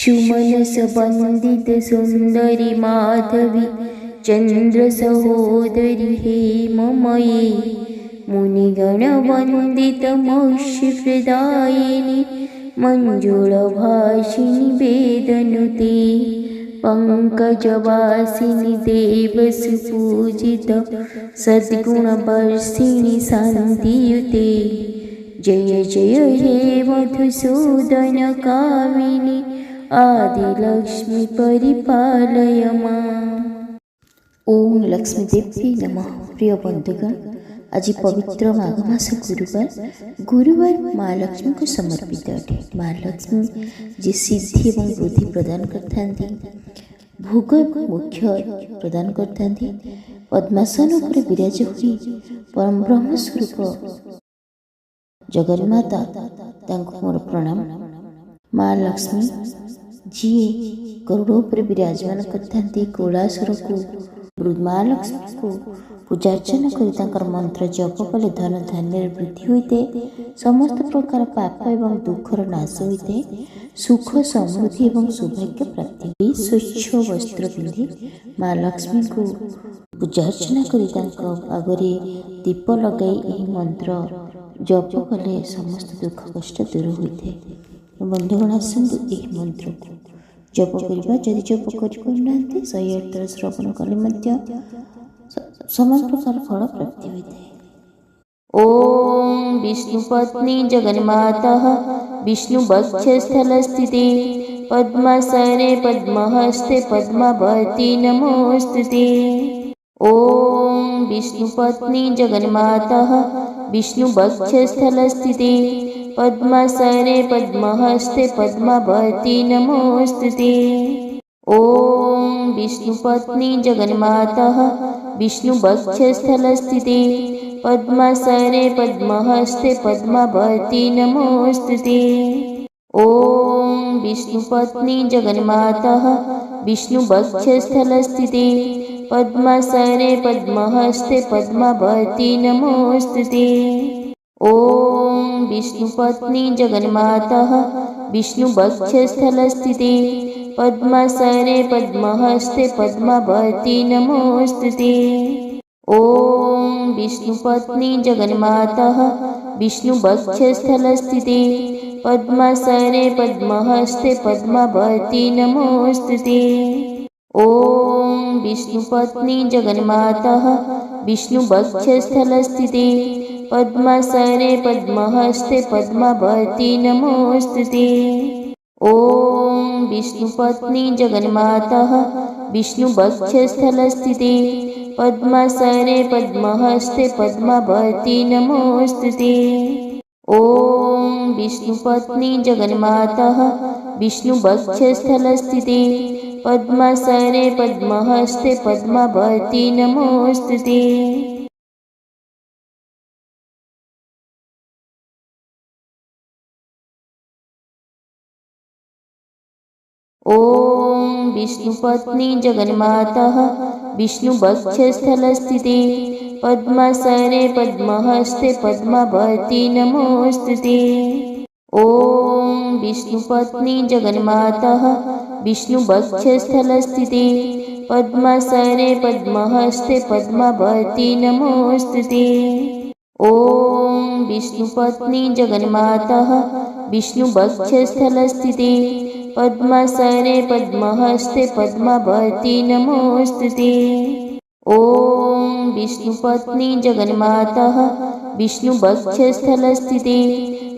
सुमनसवन्दितसुन्दरि माधवी चन्द्रसहोदरि हेममये मुनिगणवन्दितमोक्षप्रदायिनि मञ्जुळभाषिणि वेदनुते पङ्कजवासिनि देवसुपूजित सद्गुणवर्षिणि शान्तियुते जय जय हे मधुसूदनकामिनि आदिलक्ष्मी परिपालय माम्। ओम लक्ष्मीदेवी नमः। प्रिय बंधुगण, आज पवित्र माघ मास गुरुवार माँ लक्ष्मी को समर्पित अटे। माँ लक्ष्मी जी सिद्धि और बुद्धि प्रदान करता, भोग मुख्य प्रदान करता, पद्मासन पर विराज हुई परम ब्रह्म स्वरूप जगन्माता मोर प्रणाम। माँ लक्ष्मी जी गरुड़ पर विराजमान करता, कैलासर को माँ लक्ष्मी को पूजार्चना कर मंत्र जप कले धन धान्य वृद्धि होते, समस्त प्रकार पाप एवं दुखर नाश होते, सुख समृद्धि एवं सौभाग्य प्राप्ति। स्वच्छ वस्त्र पिंधि माँ लक्ष्मी को पूजार्चना कर आगे दीप लगे मंत्र जप कले समस्त दुख कष्ट दूर होते। बंधुगण आसतु यह मंत्र को जप करवा। जदि जप कर 108 थर श्रवण कले समान प्रकार फल प्राप्ति होते। ओम विष्णुपत्नी जगन्माता विष्णुवक्षस्थलस्थिते पद्मासने पद्महस्ते पद्मावती नमोस्तुते। ओम विष्णुपत्नी जगन्माता विष्णुवक्षस्थलस्थिते पद्मासने पद्महस्ते पद्मावती नमोस्तुते। ओम विष्णुपत्नी जगन्माता विष्णुवक्षस्थलस्थिते पद्मासने पद्महस्ते पद्मावती नमोस्तुते। ओम विष्णुपत्नी जगन्माता विष्णुवक्षस्थलस्थिते पद्मासने पद्महस्ते पद्मावती नमोस्तुते। ओम विष्णुपत्नी जगन्माता विष्णुवक्षस्थलस्थिते पद्मासने पद्महस्ते पद्मावती नमोस्तुते। ओम विष्णुपत्नी जगन्माता विष्णुवक्षस्थलस्थिते पद्मासने पद्महस्ते पद्मावती नमोस्तुते। ओम विष्णुपत्नी जगन्माता विष्णुवक्षस्थलस्थिते पद्मासने पद्महस्ते पद्मावती नमोस्तुते। ओम विष्णुपत्नी जगन्माता विष्णुवक्षस्थलस्थिते पद्मासने पद्महस्ते पद्मावती नमोस्तुते। ओम विष्णुपत्नी जगन्माता विष्णुवक्षस्थलस्थिते पद्मासने पद्महस्ते पद्मावती नमोस्तुते। ओम विष्णुपत्नी जगन्माता विष्णुवक्षस्थलस्थिते पद्मासने पद्महस्ते पद्मावती नमोस्तुते। ओम विष्णुपत्नी जगन्माता विष्णुवक्षस्थलस्थिते पद्मासने पद्महस्ते पद्मावती नमोस्तुते। ओम विष्णुपत्नी जगन्माता विष्णुवक्षस्थलस्थिते पद्मासने पद्महस्ते पद्मावती नमोस्तुते। ओम विष्णुपत्नी जगन्माता विष्णुवक्षस्थलस्थिते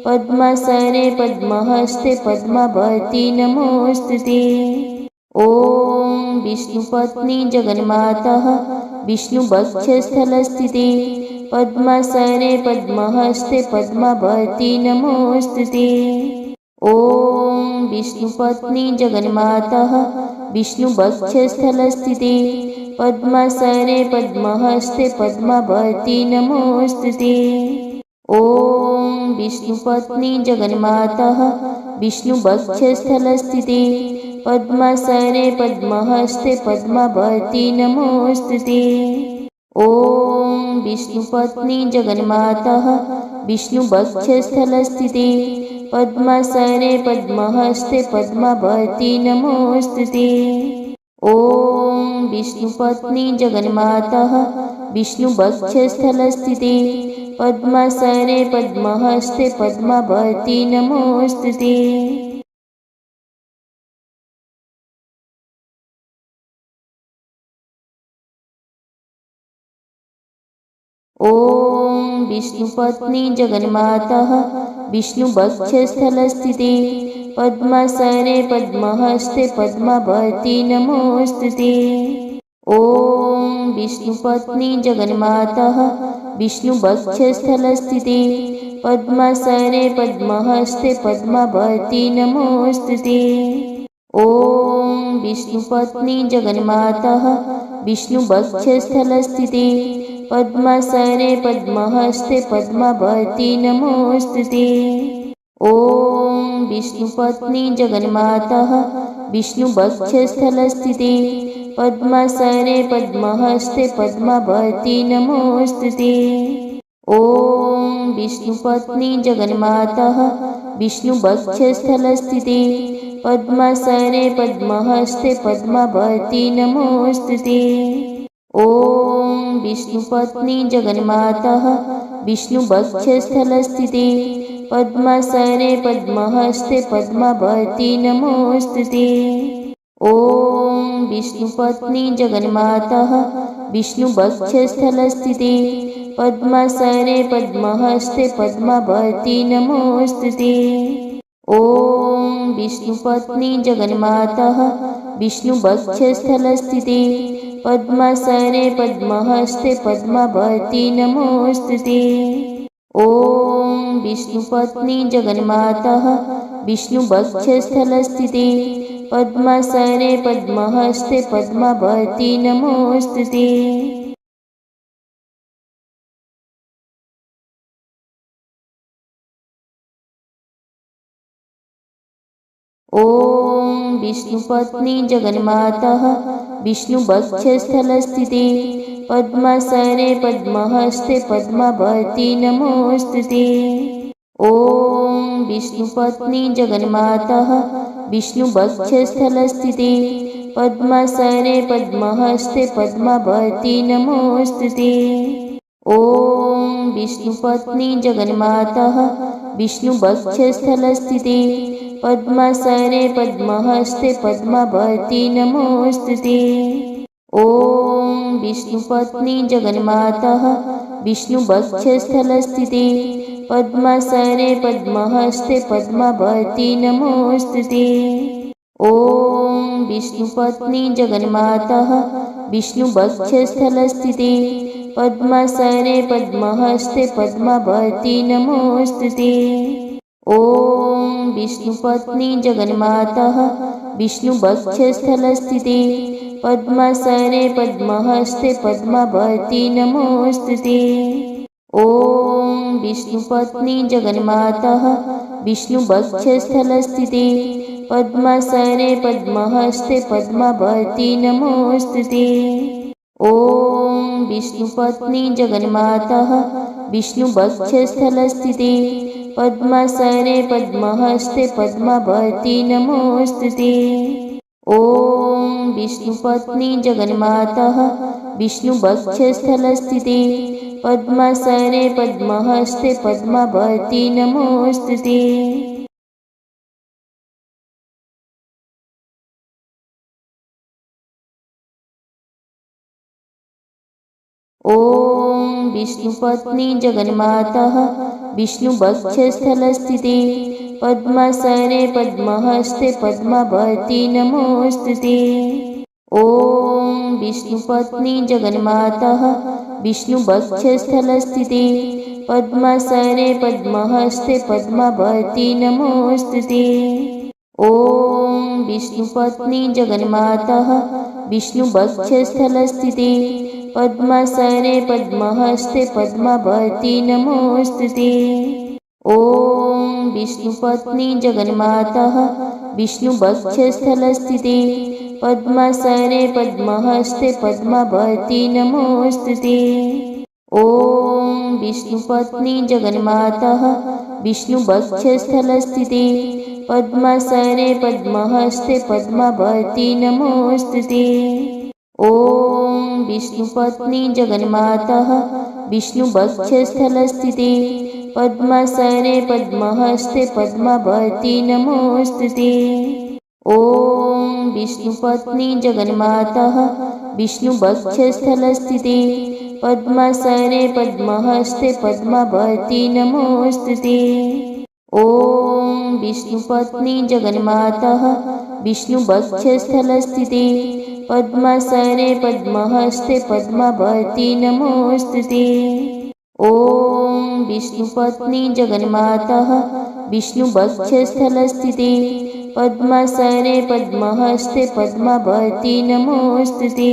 पद्मासने पद्महस्ते पद्मावती नमोस्तुते। ओम विष्णुपत्नी जगन्माता विष्णुवक्षस्थलस्थिते पद्मासने पद्महस्ते पद्मावती नमोस्तुते। ओम विष्णुपत्नी जगन्माता विष्णुवक्षस्थलस्थिते पद्मासने पद्महस्ते पद्मावती नमोस्तुते। ओम विष्णुपत्नी जगन्माता विष्णुवक्षस्थलस्थिते पद्मासने पद्महस्ते पद्मावती नमोस्तुते। ओम विष्णुपत्नी जगन्माता विष्णुवक्षस्थलस्थिते पद्मासने पद्महस्ते पद्मभर्ति नमोऽस्तुते। ॐ विष्णुपत्नी जगन्मातः विष्णुवक्षस्थलस्थिते पद्मासने पद्महस्ते पद्मभर्ति नमोऽस्तुते। ॐ विष्णुपत्नी जगन्मातः विष्णुवक्षस्थलस्थिते पद्मासने पद्महस्ते पद्मभर्ति नमोऽस्तुते। ॐ विष्णुपत्नी जगन्मातः विष्णुवक्षस्थलस्थिते पद्मासने पद्महस्ते पद्मभर्ति नमोऽस्तुते। ॐ विष्णुपत्नी जगन्मातः विष्णुवक्षस्थलस्थिते पद्मासने पद्महस्ते पद्मभर्ति नमोऽस्तुते। ॐ विष्णुपत्नी जगन्मातः विष्णुवक्षस्थलस्थिते पद्मासने पद्महस्ते पद्मभर्ति नमोऽस्तुते। ॐ विष्णुपत्नी जगन्मातः विष्णुवक्षस्थलस्थिते पद्मासने पद्महस्ते पद्मभर्ति नमोऽस्तुते। ॐ विष्णुपत्नी जगन्मातः विष्णुवक्षस्थलस्थिते पद्मासने पद्महस्ते पद्मभर्ति नमोऽस्तुते। ॐ विष्णुपत्नी जगन्मातः विष्णुवक्षस्थलस्थिते पद्मासने पद्महस्ते पद्मभर्ति नमोऽस्तुते। ॐ विष्णुपत्नी जगन्मातः विष्णुवक्षस्थलस्थिते पद्मासने पद्महस्ते पद्मभर्ति नमोऽस्तुते। ॐ विष्णुपत्नी जगन्मातः विष्णुवक्षस्थलस्थिते पद्मासने पद्महस्ते पद्मभर्ति नमोऽस्तुते। ॐ विष्णुपत्नी जगन्मातः विष्णुवक्षस्थलस्थिते पद्मासने पद्महस्ते पद्मभर्ति नमोऽस्तुते। ॐ विष्णुपत्नी जगन्मातः विष्णुवक्षस्थलस्थिते पद्मासने पद्महस्ते पद्मभर्ति नमोऽस्तुते। ॐ विष्णुपत्नी जगन्मातः विष्णुवक्षस्थलस्थिते पद्मासने पद्महस्ते पद्मभर्ति नमोऽस्तुते। ॐ विष्णुपत्नी जगन्मातः विष्णुवक्षस्थलस्थिते पद्मासने पद्महस्ते पद्मभर्ति नमोऽस्तुते। ॐ विष्णुपत्नी जगन्मातः विष्णुवक्षस्थलस्थिते पद्मासने पद्महस्ते पद्मभर्ति नमोऽस्तुते। ॐ विष्णुपत्नी जगन्मातः विष्णुवक्षस्थलस्थिते पद्मासने पद्महस्ते पद्मभर्ति नमोऽस्तुते। ॐ विष्णुपत्नी जगन्मातः विष्णुवक्षस्थलस्थिते पद्मासने पद्महस्ते पद्मभर्ति नमोऽस्तुते। ॐ विष्णुपत्नी जगन्मातः विष्णुवक्षस्थलस्थिते पद्मासने पद्महस्ते पद्मभर्ति नमोऽस्तुते। ॐ विष्णुपत्नी जगन्मातः विष्णुवक्षस्थलस्थिते पद्मासने पद्महस्ते पद्मभर्ति नमोऽस्तुते। ॐ विष्णुपत्नी जगन्मातः विष्णुवक्षस्थलस्थिते पद्मासने पद्महस्ते पद्मभर्ति नमोऽस्तुते। ॐ विष्णुपत्नी जगन्मातः विष्णुवक्षस्थलस्थिते पद्मासने पद्महस्ते पद्मभर्ति नमोऽस्तुते। ॐ विष्णुपत्नी जगन्मातः विष्णुवक्षस्थलस्थिते पद्मासने पद्महस्ते पद्मभर्ति नमोऽस्तुते। ॐ विष्णुपत्नी जगन्मातः विष्णुवक्षस्थलस्थिते पद्मासने पद्महस्ते पद्मभर्ति नमोऽस्तुते। ॐ विष्णुपत्नी जगन्मातः विष्णुवक्षस्थलस्थिते पद्मासने पद्महस्ते पद्मावती नमोऽस्तुते। ॐ विष्णुपत्नी जगन्माता विष्णुवक्षस्थलस्थिते पद्मासने पद्महस्ते पद्मावती नमोऽस्तुते। ॐ विष्णुपत्नी जगन्माता विष्णुवक्षस्थलस्थिते पद्मासने पद्महस्ते पद्मावती नमोऽस्तुते। ॐ विष्णुपत्नी जगन्माता विष्णुवक्षस्थलस्थिते पद्मासने पद्महस्ते पद्मावती नमोऽस्तुते। ॐ विष्णुपत्नी जगन्माता विष्णुवक्षस्थलस्थिते पद्मासने पद्महस्ते पद्मावती नमोऽस्तुते।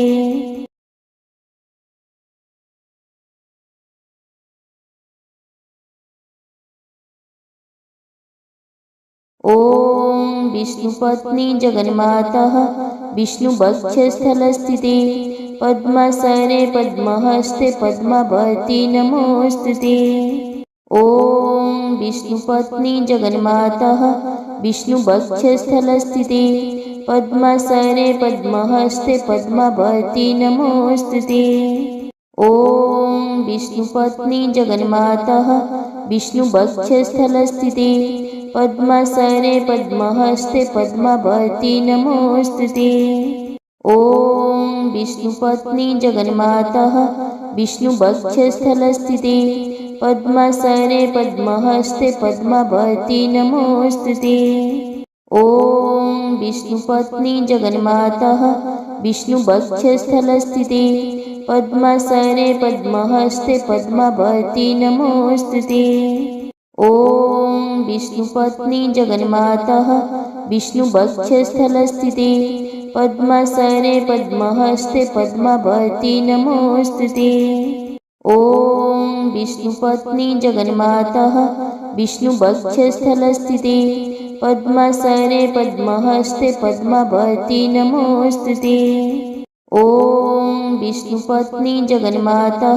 ॐ विष्णुपत्नी जगन्माता विष्णुवक्षस्थलस्थिते पद्मासने पद्महस्ते पद्मावती नमोऽस्तुते। ॐ विष्णुपत्नी जगन्माता विष्णुवक्षस्थलस्थिते पद्मासने पद्महस्ते पद्मावती नमोऽस्तुते। ॐ विष्णुपत्नी जगन्माता विष्णुवक्षस्थलस्थिते पद्मासने पद्महस्ते पद्मावती नमोऽस्तुते। ॐ विष्णुपत्नी जगन्माता विष्णुवक्षस्थलस्थिते पद्मासने पद्महस्ते पद्मावती नमोऽस्तुते। ॐ विष्णुपत्नी जगन्माता विष्णुवक्षस्थलस्थिते पद्मासने पद्महस्ते पद्मावती नमोऽस्तुते। ॐ विष्णुपत्नी जगन्माता विष्णुवक्षस्थलस्थिते पद्मासने पद्महस्ते पद्मावती नमोऽस्तुते। ॐ विष्णुपत्नी जगन्माता विष्णुवक्षस्थलस्थिते पद्मासने पद्महस्ते पद्मावती नमोऽस्तुते। ॐ विष्णुपत्नी जगन्माता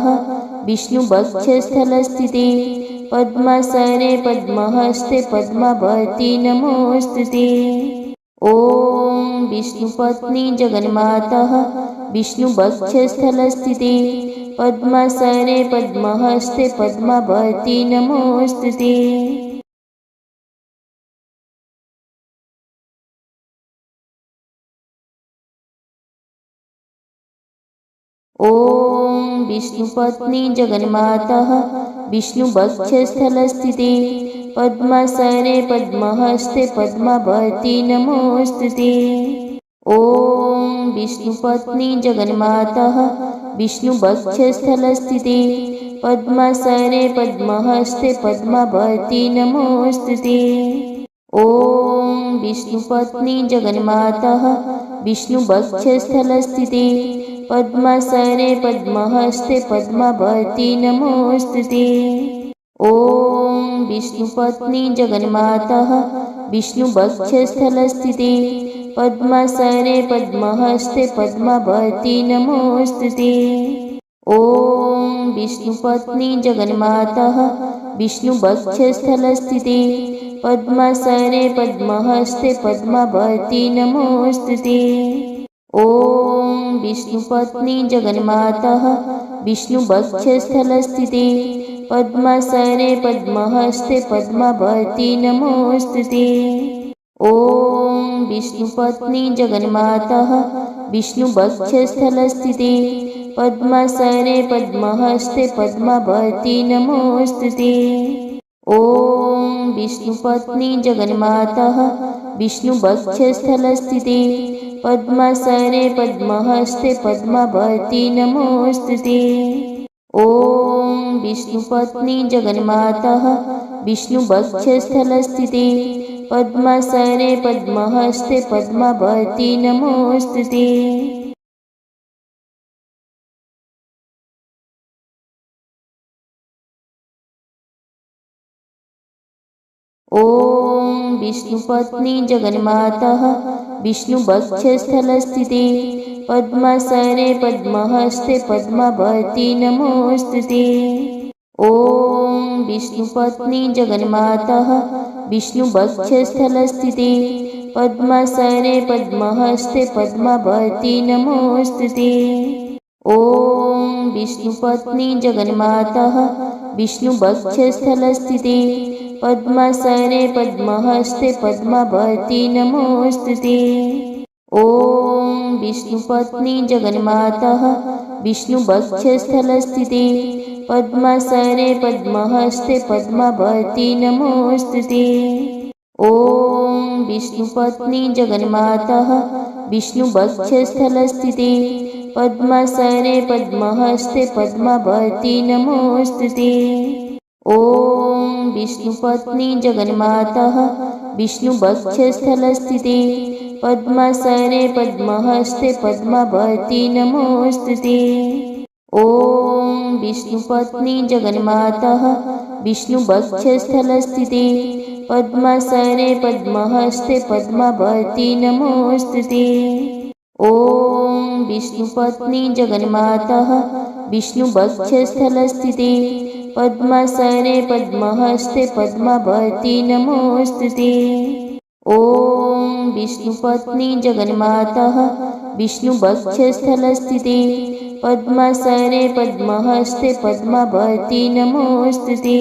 विष्णुवक्षस्थलस्थिते पद्मासने पद्महस्ते पद्मावती नमोऽस्तुते। ॐ विष्णुपत्नी जगन्माता विष्णुवक्षस्थलस्थिते पद्मासने पद्महस्ते पद्मावती नमोऽस्तुते। ॐ विष्णुपत्नी जगन्माता विष्णुवक्षस्थलस्थिते पद्मासने पद्महस्ते पद्मावती नमोऽस्तुते। ॐ विष्णुपत्नी जगन्माता विष्णुवक्षस्थलस्थिते पद्मासने पद्महस्ते पद्मावती नमोऽस्तुते। ॐ विष्णुपत्नी जगन्माता विष्णुवक्षस्थलस्थिते पद्मासने पद्महस्ते पद्मावती नमोऽस्तुते। ॐ विष्णुपत्नी जगन्माता विष्णुवक्षस्थलस्थिते पद्मासने पद्महस्ते पद्मावती नमोऽस्तुते। ॐ विष्णुपत्नी जगन्माता विष्णुवक्षस्थलस्थिते पद्मासने पद्महस्ते पद्मावती नमोऽस्तुते। ॐ विष्णुपत्नी जगन्माता विष्णुवक्षस्थलस्थिते पद्मासने पद्महस्ते पद्मावती नमोऽस्तुते। ॐ विष्णुपत्नी जगन्माता विष्णुवक्षस्थलस्थिते पद्मासने पद्महस्ते पद्मावती नमोऽस्तुते। ॐ विष्णुपत्नी जगन्माता विष्णुवक्षस्थलस्थिते पद्मासने पद्महस्ते पद्मावती नमोऽस्तुते। ॐ विष्णुपत्नी जगन्माता विष्णुवक्षस्थलस्थिते पद्मासने पद्महस्ते पद्मावती नमोऽस्तुते। ॐ विष्णुपत्नी जगन्माता विष्णुवक्षस्थलस्थिते पद्मासने पद्महस्ते पद्मावती नमोऽस्तुते। ॐ विष्णुपत्नी जगन्माता विष्णुवक्षस्थलस्थिते पद्मासने पद्महस्ते पद्मावती नमोस्तुते। ॐ विष्णुपत्नी जगन्माता विष्णुवक्षस्थलस्थिते पद्मासने पद्महस्ते पद्मावती नमोस्तुते। ॐ विष्णुपत्नी जगन्माता विष्णुवक्षस्थलस्थिते पद्मासने पद्महस्ते पद्मावती नमोस्तुते। ॐ विष्णुपत्नी जगन्माता विष्णुवक्षस्थलस्थिते पद्मासने पद्महस्ते पद्मावती नमोस्तुते। ॐ विष्णुपत्नी जगन्माता विष्णुवक्षस्थलस्थिते पद्मासने पद्महस्ते पद्मावती नमोस्तुते। ॐ विष्णुपत्नी जगन्माता विष्णुवक्षस्थलस्थिते पद्मासने पद्महस्ते पद्मावती नमोस्तुते। ॐ विष्णुपत्नी जगन्माता विष्णुवक्षस्थलस्थिते पद्मासने पद्महस्ते पद्मावती नमोस्तुते। ॐ विष्णुपत्नी जगन्माता विष्णुवक्षस्थलस्थिते पद्मासने पद्महस्ते पद्मावती नमोस्तुते।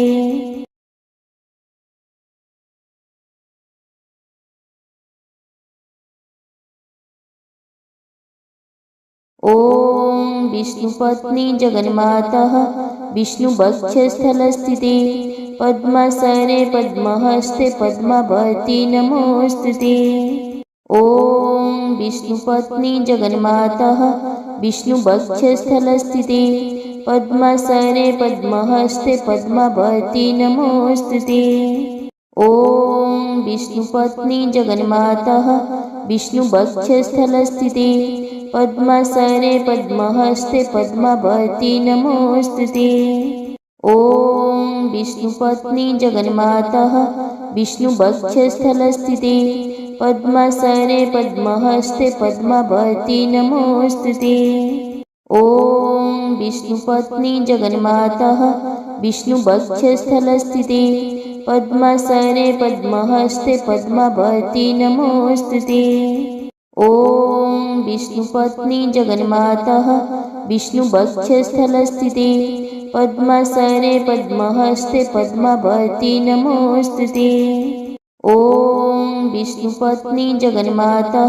ॐ विष्णुपत्नी जगन्माता विष्णुवक्षस्थलस्थिते पद्मासने पद्महस्ते पद्मावती नमोस्तुते। ॐ विष्णुपत्नी जगन्माता विष्णुवक्षस्थलस्थिते पद्मासने पद्महस्ते पद्मावती नमोस्तुते। ॐ विष्णुपत्नी जगन्माता विष्णुवक्षस्थलस्थिते पद्मासने पद्महस्ते पद्मावती नमोस्तुते। ॐ विष्णुपत्नी जगन्माता विष्णुवक्षस्थलस्थिते पद्मासने पद्महस्ते पद्मावती नमोस्तुते। ॐ विष्णुपत्नी जगन्माता विष्णुवक्षस्थलस्थिते पद्मासने पद्महस्ते पद्मावती नमोस्तुते। ॐ विष्णुपत्नी जगन्माता विष्णुवक्षस्थलस्थिते पद्मासने पद्महस्ते पद्मावती नमोस्तुते। ॐ विष्णुपत्नी जगन्माता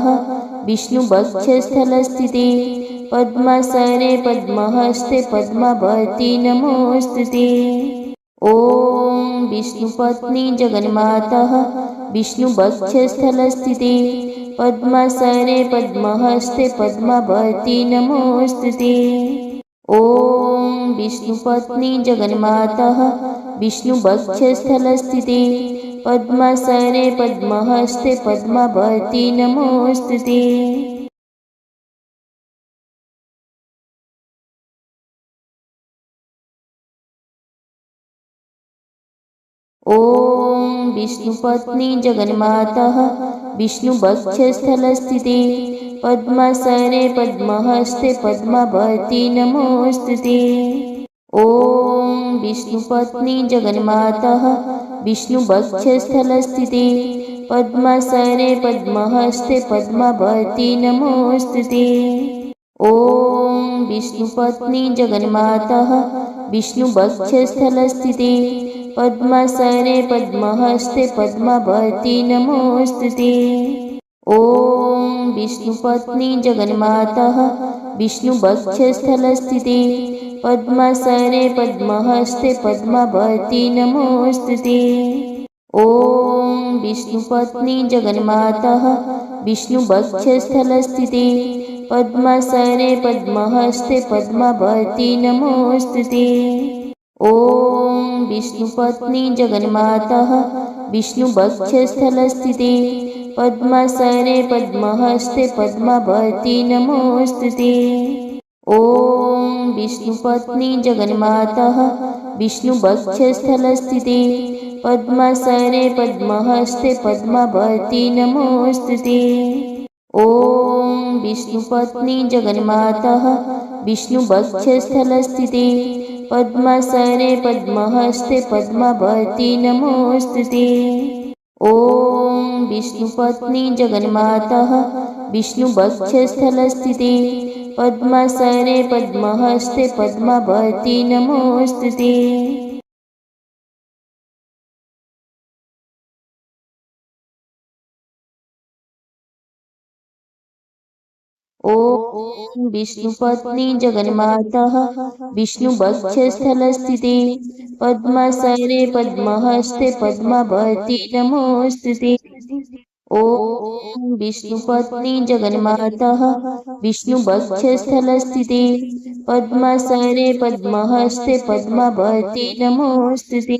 विष्णुवक्षस्थलस्थिते पद्मासने पद्महस्ते पद्मावती नमोस्तुते। ॐ विष्णुपत्नी जगन्माता विष्णुवक्षस्थलस्थिते पद्मासने पद्महस्ते पद्मावती नमोस्तुते। ॐ विष्णुपत्नी जगन्माता विष्णुवक्षस्थलस्थिते पद्मासने पद्महस्ते पद्मावती नमोस्तुते। ॐ विष्णुपत्नी जगन्माता विष्णुवक्षस्थलस्थिते पद्मासने पद्महस्ते पद्मावती नमोस्तुते। ॐ विष्णुपत्नी जगन्माता विष्णुवक्षस्थलस्थिते पद्मासने पद्महस्ते पद्मावती नमोस्तुते। ॐ विष्णुपत्नी जगन्माता विष्णुवक्षस्थलस्थिते पद्मासने पद्महस्ते पद्मावती नमोस्तुते। ॐ विष्णुपत्नी जगन्माता विष्णुवक्षस्थलस्थिते पद्मासने पद्महस्ते पद्मावती नमोस्तुते। ॐ विष्णुपत्नी जगन्माता विष्णुवक्षस्थलस्थिते पद्मासने पद्महस्ते पद्मावती नमोस्तुते। ॐ विष्णुपत्नी जगन्माता विष्णुवक्षस्थलस्थिते पद्मासने पद्महस्ते पद्मावती नमोस्तुते। ॐ विष्णुपत्नी जगन्माता विष्णुवक्षस्थलस्थिते पद्मासने पद्महस्ते पद्मावती नमोस्तुते। ॐ विष्णुपत्नी जगन्माता विष्णुवक्षस्थलस्थिते पद्मासने पद्महस्ते पद्मभर्ति नमोस्तुते। ॐ विष्णुपत्नी जगन्मातः विष्णुवक्षस्थलस्थिते पद्मासने पद्महस्ते पद्मभर्ति नमोस्तुते। ॐ विष्णुपत्नी जगन्मातः विष्णुवक्षस्थलस्थिते पद्मासने पद्महस्ते पद्मभर्ति नमोस्तुते। ॐ विष्णुपत्नी जगन्मातः विष्णुवक्षस्थलस्थिते पद्मासने पद्महस्ते पद्मभर्ति नमोस्तुते।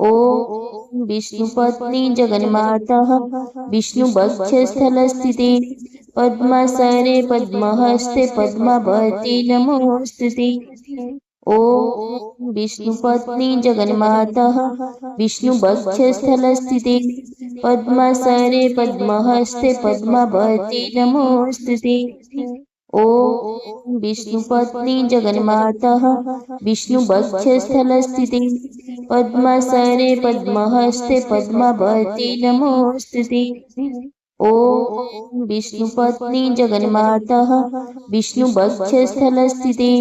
ॐ विष्णुपत्नी जगन्मातः विष्णुवक्षस्थलस्थिते पद्मासने पद्महस्ते पद्मभर्ति नमोस्तुते। ॐ विष्णुपत्नी जगन्मातः विष्णुवक्षस्थलस्थिते पद्मासने पद्महस्ते पद्मभर्ति नमोस्तुते। ॐ विष्णुपत्नी जगन्मातः विष्णुवक्षस्थलस्थिते पद्मासने पद्महस्ते पद्मभर्ति नमोस्तुते। ॐ विष्णुपत्नी जगन्मातः विष्णुवक्षस्थलस्थिते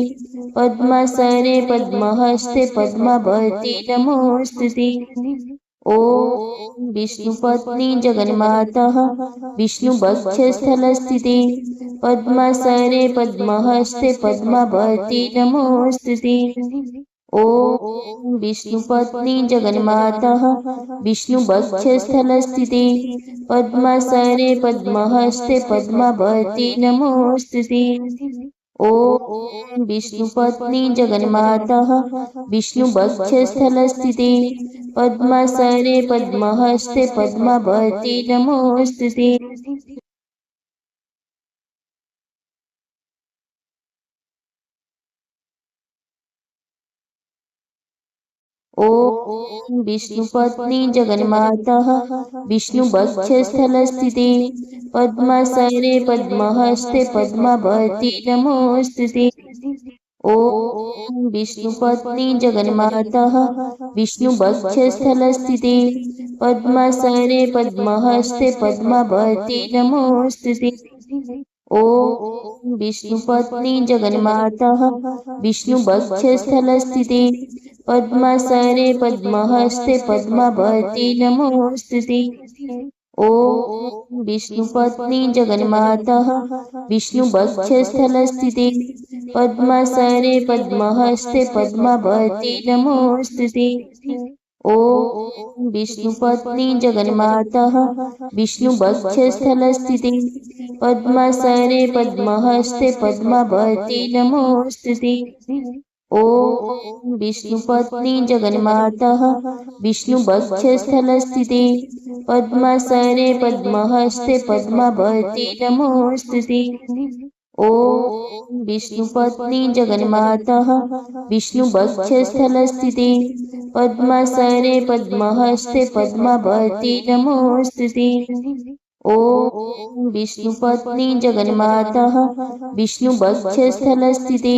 पद्मासने पद्महस्ते पद्मभर्ति नमोस्तुते। ॐ विष्णुपत्नी जगन्मातः विष्णुवक्षस्थलस्थिते पद्मासने पद्महस्ते पद्मभर्ति नमोस्तुते। ॐ विष्णुपत्नी जगन्मातः विष्णुवक्षस्थलस्थिते पद्मासने पद्महस्ते पद्मभर्ति नमोस्तुते। ॐ विष्णुपत्नी जगन्मातः विष्णुवक्षस्थलस्थिते पद्मासने पद्महस्ते पद्मभर्ति नमोस्तुते। ॐ विष्णुपत्नी जगन्मातः विष्णुवक्षस्थलस्थिते पद्मासने पद्महस्ते पद्मभर्ति नमोस्तुते। ॐ विष्णुपत्नी जगन्मातः विष्णुवक्षस्थलस्थिते पद्मासने पद्महस्ते पद्मभर्ति नमोस्तुते। ॐ विष्णुपत्नी जगन्मातः विष्णुवक्षस्थलस्थिते पद्मासने पद्महस्ते पद्मभर्ति नमोस्तुते। ॐ विष्णुपत्नी जगन्मातः विष्णुवक्षस्थलस्थिते पद्मासने पद्महस्ते पद्मभर्ति नमोस्तुते। ॐ विष्णुपत्नी जगन्मातः विष्णुवक्षस्थलस्थिते पद्मासने पद्महस्ते पद्मभर्ति नमोस्तुते। ॐ विष्णुपत्नी जगन्मातः विष्णुवक्षस्थलस्थिते पद्मासने पद्महस्ते पद्मभर्ति नमोस्तुते। ॐ विष्णुपत्नी जगन्मातः विष्णुवक्षस्थलस्थिते पद्मासने पद्महस्ते पद्मभर्ति नमोस्तुते। ॐ विष्णुपत्नी जगन्मातः विष्णुवक्षस्थलस्थिते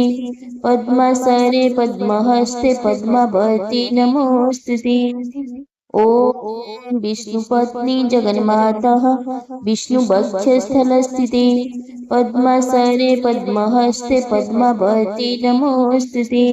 पद्मासने पद्महस्ते पद्मभर्ति नमोस्तुते। ॐ विष्णुपत्नी जगन्मातः विष्णुवक्षस्थलस्थिते पद्मासने पद्महस्ते पद्मभर्ति नमोस्तुते।